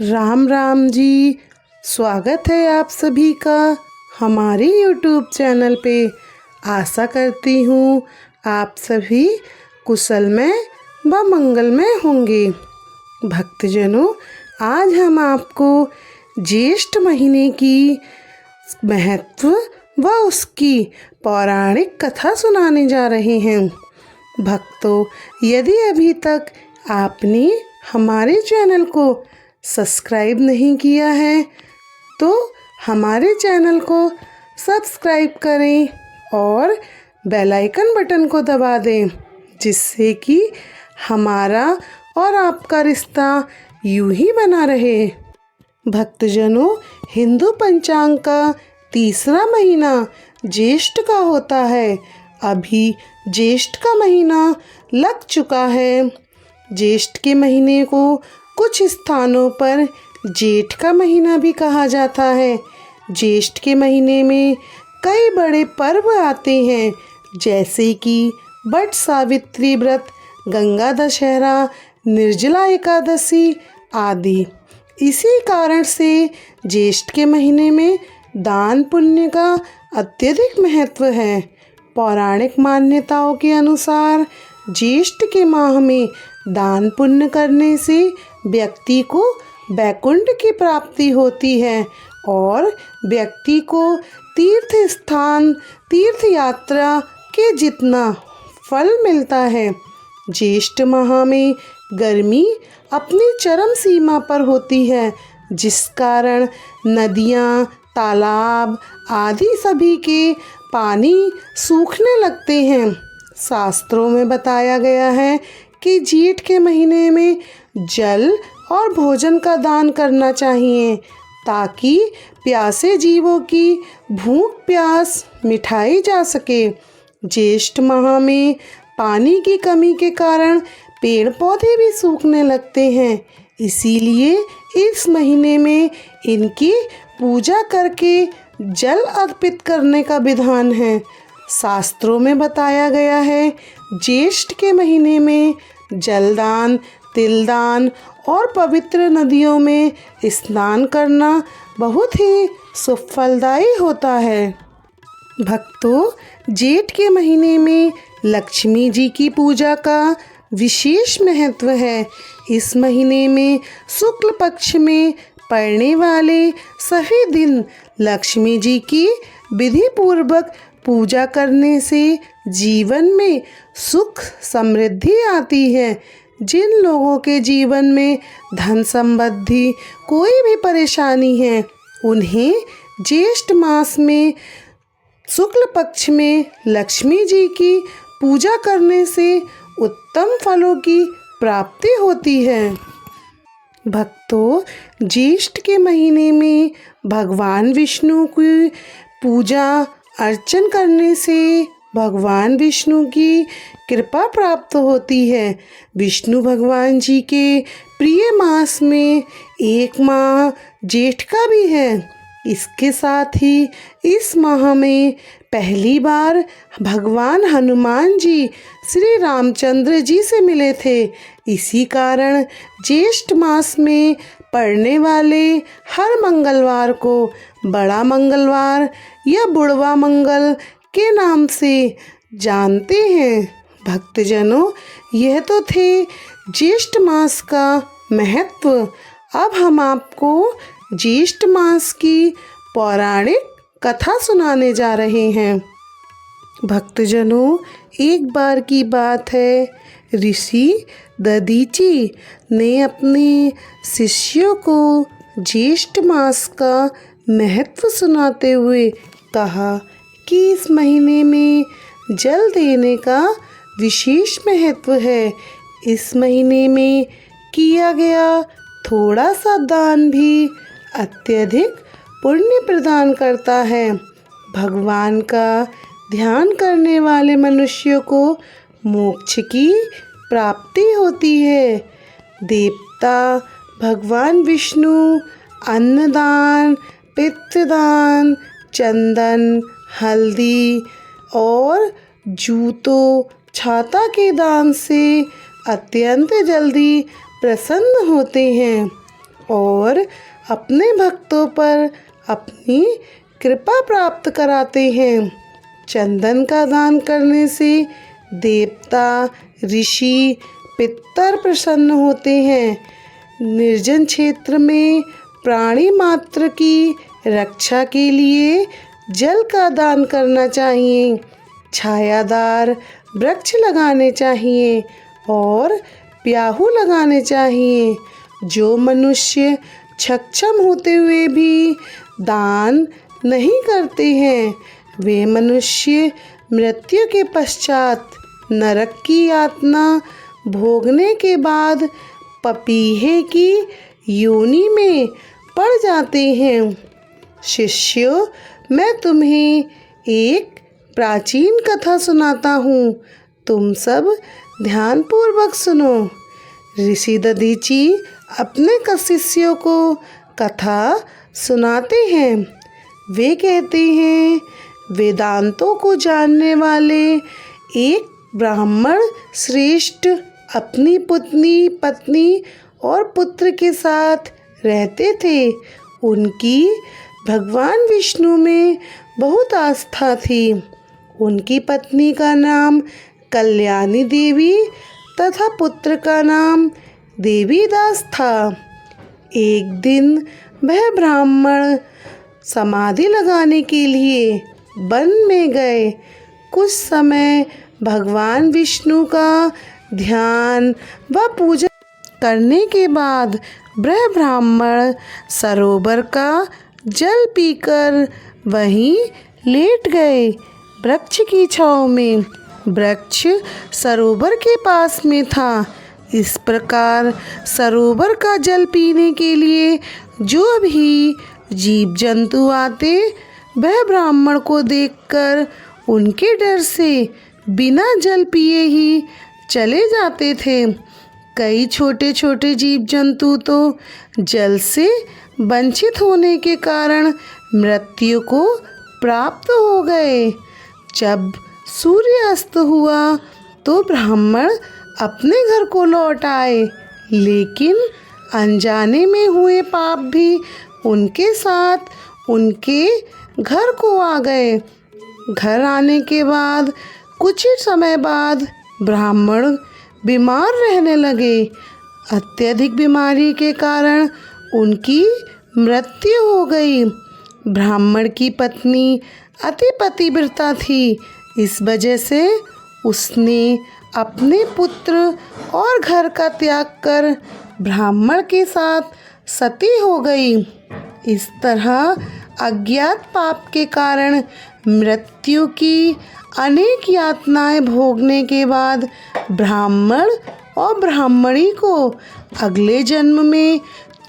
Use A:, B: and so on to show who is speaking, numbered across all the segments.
A: राम राम जी। स्वागत है आप सभी का हमारे YouTube चैनल पे। आशा करती हूँ आप सभी कुशलमय व मंगलमय होंगे। भक्तजनों, आज हम आपको ज्येष्ठ महीने की महत्व व उसकी पौराणिक कथा सुनाने जा रहे हैं। भक्तों, यदि अभी तक आपने हमारे चैनल को सब्सक्राइब नहीं किया है तो हमारे चैनल को सब्सक्राइब करें और बेल आइकन बटन को दबा दें, जिससे कि हमारा और आपका रिश्ता यूं ही बना रहे। भक्तजनों, हिंदू पंचांग का तीसरा महीना ज्येष्ठ का होता है। अभी ज्येष्ठ का महीना लग चुका है। ज्येष्ठ के महीने को कुछ स्थानों पर जेठ का महीना भी कहा जाता है। ज्येष्ठ के महीने में कई बड़े पर्व आते हैं, जैसे कि वट सावित्री व्रत, गंगा दशहरा, निर्जला एकादशी आदि। इसी कारण से ज्येष्ठ के महीने में दान पुण्य का अत्यधिक महत्व है। पौराणिक मान्यताओं के अनुसार ज्येष्ठ के माह में दान पुण्य करने से व्यक्ति को वैकुंठ की प्राप्ति होती है और व्यक्ति को तीर्थ स्थान, तीर्थ यात्रा के जितना फल मिलता है। ज्येष्ठ माह में गर्मी अपनी चरम सीमा पर होती है, जिस कारण नदियाँ, तालाब आदि सभी के पानी सूखने लगते हैं। शास्त्रों में बताया गया है कि जेठ के महीने में जल और भोजन का दान करना चाहिए, ताकि प्यासे जीवों की भूख प्यास मिटाई जा सके। ज्येष्ठ माह में पानी की कमी के कारण पेड़ पौधे भी सूखने लगते हैं, इसीलिए इस महीने में इनकी पूजा करके जल अर्पित करने का विधान है। शास्त्रों में बताया गया है ज्येष्ठ के महीने में जलदान, तिलदान और पवित्र नदियों में स्नान करना बहुत ही सुफलदायी होता है। भक्तों, जेठ के महीने में लक्ष्मी जी की पूजा का विशेष महत्व है। इस महीने में शुक्ल पक्ष में पड़ने वाले सभी दिन लक्ष्मी जी की विधि पूर्वक पूजा करने से जीवन में सुख समृद्धि आती है। जिन लोगों के जीवन में धन संबंधी कोई भी परेशानी है, उन्हें ज्येष्ठ मास में शुक्ल पक्ष में लक्ष्मी जी की पूजा करने से उत्तम फलों की प्राप्ति होती है। भक्तों, ज्येष्ठ के महीने में भगवान विष्णु की पूजा अर्चन करने से भगवान विष्णु की कृपा प्राप्त होती है। विष्णु भगवान जी के प्रिय मास में एक माह जेठ का भी है। इसके साथ ही इस माह में पहली बार भगवान हनुमान जी श्री रामचंद्र जी से मिले थे। इसी कारण ज्येष्ठ मास में पड़ने वाले हर मंगलवार को बड़ा मंगलवार या बुढ़वा मंगल के नाम से जानते हैं। भक्तजनों, यह तो थे ज्येष्ठ मास का महत्व। अब हम आपको ज्येष्ठ मास की पौराणिक कथा सुनाने जा रहे हैं। भक्तजनों, एक बार की बात है, ऋषि दधीचि ने अपने शिष्यों को ज्येष्ठ मास का महत्व सुनाते हुए कहा कि इस महीने में जल देने का विशेष महत्व है। इस महीने में किया गया थोड़ा सा दान भी अत्यधिक पुण्य प्रदान करता है। भगवान का ध्यान करने वाले मनुष्यों को मोक्ष की प्राप्ति होती है। देवता भगवान विष्णु अन्नदान, पितृदान, चंदन, हल्दी और जूतों, छाता के दान से अत्यंत जल्दी प्रसन्न होते हैं। और अपने भक्तों पर अपनी कृपा प्राप्त कराते हैं। चंदन का दान करने से देवता, ऋषि, पितर प्रसन्न होते हैं। निर्जन क्षेत्र में प्राणी मात्र की रक्षा के लिए जल का दान करना चाहिए। छायादार वृक्ष लगाने चाहिए और प्याऊ लगाने चाहिए। जो मनुष्य सक्षम होते हुए भी दान नहीं करते हैं, वे मनुष्य मृत्यु के पश्चात नरक की यातना भोगने के बाद पपीहे की योनि में पड़ जाते हैं। शिष्यों, मैं तुम्हें एक प्राचीन कथा सुनाता हूँ, तुम सब ध्यानपूर्वक सुनो। ऋषि दधीची अपने शिष्यों को कथा सुनाते हैं। वे कहते हैं, वेदांतों को जानने वाले एक ब्राह्मण श्रेष्ठ अपनी पत्नी और पुत्र के साथ रहते थे। उनकी भगवान विष्णु में बहुत आस्था थी। उनकी पत्नी का नाम कल्याणी देवी तथा पुत्र का नाम देवीदास था। एक दिन वह ब्राह्मण समाधि लगाने के लिए वन में गए। कुछ समय भगवान विष्णु का ध्यान व पूजा करने के बाद वह ब्राह्मण सरोवर का जल पीकर वहीं लेट गए, वृक्ष की छांव में। वृक्ष सरोवर के पास में था। इस प्रकार सरोवर का जल पीने के लिए जो भी जीव जंतु आते, वह ब्राह्मण को देखकर उनके डर से बिना जल पिए ही चले जाते थे। कई छोटे छोटे जीव जंतु तो जल से वंचित होने के कारण मृत्यु को प्राप्त हो गए। जब सूर्य अस्त हुआ तो ब्राह्मण अपने घर को लौट आए, लेकिन अनजाने में हुए पाप भी उनके साथ उनके घर को आ गए। घर आने के बाद कुछ ही समय बाद ब्राह्मण बीमार रहने लगे। अत्यधिक बीमारी के कारण उनकी मृत्यु हो गई। ब्राह्मण की पत्नी अति पतिव्रता थी। इस वजह से उसने अपने पुत्र और घर का त्याग कर ब्राह्मण के साथ सती हो गई। इस तरह अज्ञात पाप के कारण मृत्यु की अनेक यातनाएं भोगने के बाद ब्राह्मण और ब्राह्मणी को अगले जन्म में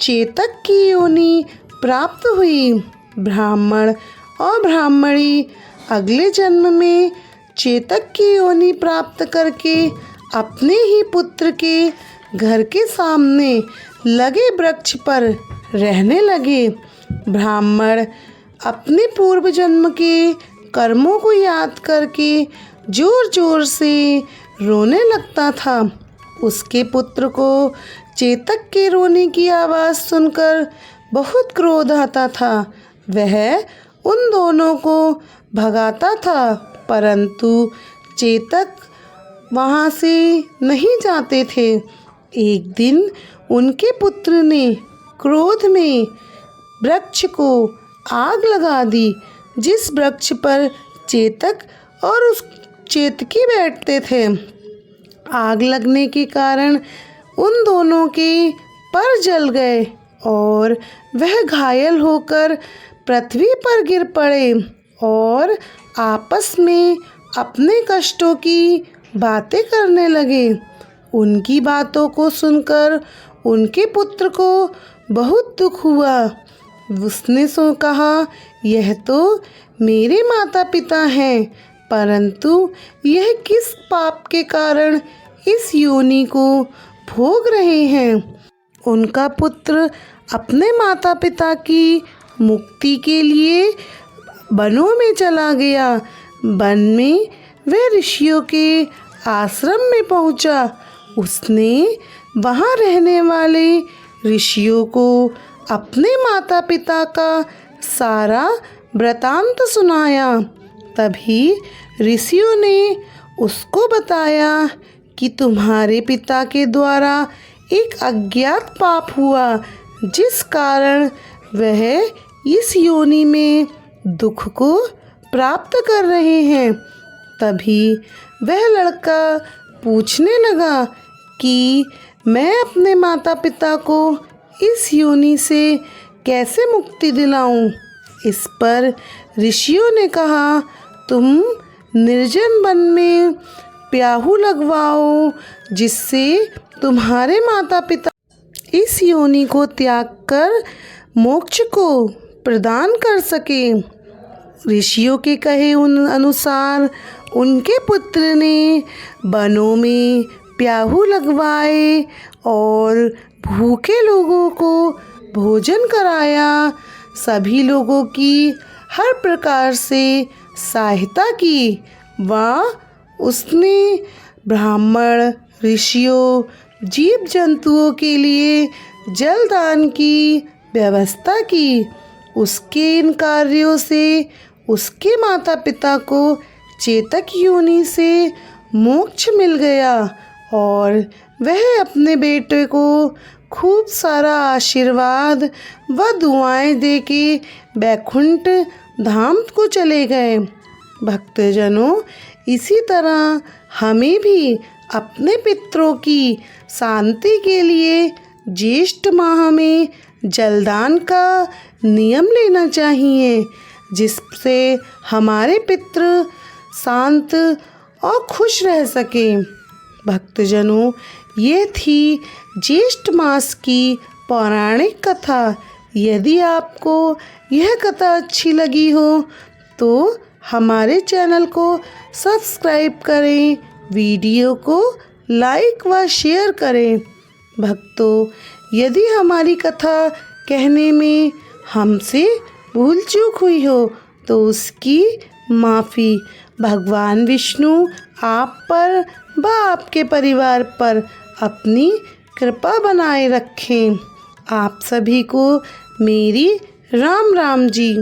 A: चेतक की योनि प्राप्त हुई। ब्राह्मण और ब्राह्मणी अगले जन्म में चेतक की योनि प्राप्त करके अपने ही पुत्र के घर के सामने लगे वृक्ष पर रहने लगे। ब्राह्मण अपने पूर्व जन्म के कर्मों को याद करके जोर जोर से रोने लगता था। उसके पुत्र को चेतक के रोने की आवाज़ सुनकर बहुत क्रोध आता था। वह उन दोनों को भगाता था, परंतु चेतक वहाँ से नहीं जाते थे। एक दिन उनके पुत्र ने क्रोध में वृक्ष को आग लगा दी, जिस वृक्ष पर चेतक और उस चेतकी बैठते थे। आग लगने के कारण उन दोनों के पर जल गए और वह घायल होकर पृथ्वी पर गिर पड़े और आपस में अपने कष्टों की बातें करने लगे। उनकी बातों को सुनकर उनके पुत्र को बहुत दुख हुआ। उसने कहा, यह तो मेरे माता पिता हैं, परंतु यह किस पाप के कारण इस योनि को भोग रहे हैं। उनका पुत्र अपने माता पिता की मुक्ति के लिए वनों में चला गया। वन में वह ऋषियों के आश्रम में पहुंचा। उसने वहां रहने वाले ऋषियों को अपने माता पिता का सारा वृतांत सुनाया। तभी ऋषियों ने उसको बताया कि तुम्हारे पिता के द्वारा एक अज्ञात पाप हुआ, जिस कारण वह इस योनि में दुख को प्राप्त कर रहे हैं। तभी वह लड़का पूछने लगा कि मैं अपने माता पिता को इस योनि से कैसे मुक्ति दिलाऊं। इस पर ऋषियों ने कहा, तुम निर्जन वन में प्याहू लगवाओ, जिससे तुम्हारे माता पिता इस योनि को त्याग कर मोक्ष को प्रदान कर सके। ऋषियों के कहे अनुसार उनके पुत्र ने वनों में प्याहू लगवाए और भूखे लोगों को भोजन कराया। सभी लोगों की हर प्रकार से सहायता की। उसने ब्राह्मण, ऋषियों, जीव जंतुओं के लिए जलदान की व्यवस्था की। उसके इन कार्यों से उसके माता पिता को चेतक योनि से मोक्ष मिल गया और वह अपने बेटे को खूब सारा आशीर्वाद व दुआएं देके बैकुंठ धाम को चले गए। भक्तजनों, इसी तरह हमें भी अपने पितरों की शांति के लिए ज्येष्ठ माह में जलदान का नियम लेना चाहिए, जिससे हमारे पितृ शांत और खुश रह सके। भक्तजनों, ये थी ज्येष्ठ मास की पौराणिक कथा। यदि आपको यह कथा अच्छी लगी हो तो हमारे चैनल को सब्सक्राइब करें, वीडियो को लाइक व शेयर करें। भक्तों, यदि हमारी कथा कहने में हमसे भूल चूक हुई हो तो उसकी माफ़ी। भगवान विष्णु आप पर व आपके परिवार पर अपनी कृपा बनाए रखें। आप सभी को मेरी राम राम जी।